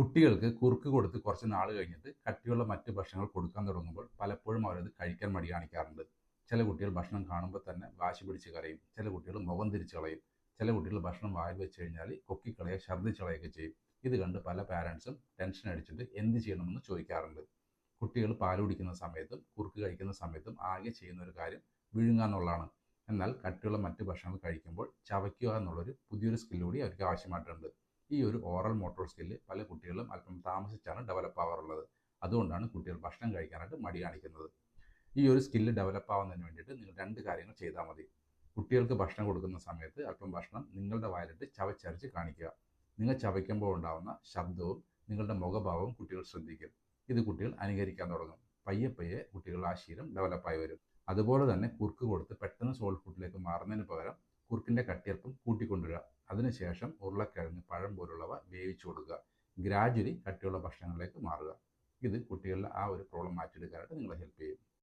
കുട്ടികൾക്ക് കുറുക്ക് കൊടുത്ത് കുറച്ച് നാൾ കഴിഞ്ഞിട്ട് കട്ടിയുള്ള മറ്റ് ഭക്ഷണങ്ങൾ കൊടുക്കാൻ തുടങ്ങുമ്പോൾ പലപ്പോഴും അവരത് കഴിക്കാൻ മടി കാണിക്കാറുണ്ട്. ചില കുട്ടികൾ ഭക്ഷണം കാണുമ്പോൾ തന്നെ വാശി പിടിച്ച് കരയും. ചില കുട്ടികൾ മുഖം തിരിച്ച് കളയും. ചില കുട്ടികൾ ഭക്ഷണം വായിൽ വെച്ച് കഴിഞ്ഞാൽ കൊക്കിക്കളയുക, ഛർദ്ദിച്ച് കളയുകയൊക്കെ ചെയ്യും. ഇത് കണ്ട് പല പാരൻസും ടെൻഷൻ അടിച്ചിട്ട് എന്ത് ചെയ്യണമെന്ന് ചോദിക്കാറുണ്ട്. കുട്ടികൾ പാൽ കുടിക്കുന്ന സമയത്തും കുറുക്ക് കഴിക്കുന്ന സമയത്തും ആകെ ചെയ്യുന്ന ഒരു കാര്യം വിഴുങ്ങുക എന്നുള്ളതാണ്. എന്നാൽ കട്ടിയുള്ള മറ്റ് ഭക്ഷണങ്ങൾ കഴിക്കുമ്പോൾ ചവയ്ക്കുക എന്നുള്ളൊരു പുതിയൊരു സ്കില്ല് കൂടി അവർക്ക് ആവശ്യമായിട്ടുണ്ട്. ഈ ഒരു ഓറൽ മോട്ടോർ സ്കില്ല് പല കുട്ടികളും അല്പം താമസിച്ചാണ് ഡെവലപ്പ് ആവാറുള്ളത്. അതുകൊണ്ടാണ് കുട്ടികൾ ഭക്ഷണം കഴിക്കാനായിട്ട് മടി കാണിക്കുന്നത്. ഈ ഒരു സ്കില്ല് ഡെവലപ്പ് ആവുന്നതിന് വേണ്ടിയിട്ട് നിങ്ങൾ രണ്ട് കാര്യങ്ങൾ ചെയ്താൽ മതി. കുട്ടികൾക്ക് ഭക്ഷണം കൊടുക്കുന്ന സമയത്ത് അല്പം ഭക്ഷണം നിങ്ങളുടെ വായിലിട്ട് ചവച്ചരച്ച് കാണിക്കുക. നിങ്ങൾ ചവയ്ക്കുമ്പോൾ ഉണ്ടാകുന്ന ശബ്ദവും നിങ്ങളുടെ മുഖഭാവവും കുട്ടികൾ ശ്രദ്ധിക്കും. ഇത് കുട്ടികൾ അനുകരിക്കാൻ തുടങ്ങും. പയ്യെ പയ്യെ കുട്ടികൾ ആ ശീലം ഡെവലപ്പായി വരും. അതുപോലെ തന്നെ കുറുക്ക് കൊടുത്ത് പെട്ടെന്ന് സോളിഡ് ഫുഡിലേക്ക് മാറുന്നതിന് പകരം കുറുക്കിൻ്റെ കട്ടിയൽപ്പം കൂട്ടിക്കൊണ്ടുവരിക. അതിനുശേഷം ഉരുളക്കിഴങ്ങ്, പഴം പോലുള്ളവ വേവിച്ചു കൊടുക്കുക. ഗ്രാജ്വലി കട്ടിയുള്ള ഭക്ഷണങ്ങളിലേക്ക് മാറുക. ഇത് കുട്ടികളുടെ ആ ഒരു പ്രോബ്ലം മാറ്റിയെടുക്കാനായിട്ട് നിങ്ങളെ ഹെൽപ്പ് ചെയ്യും.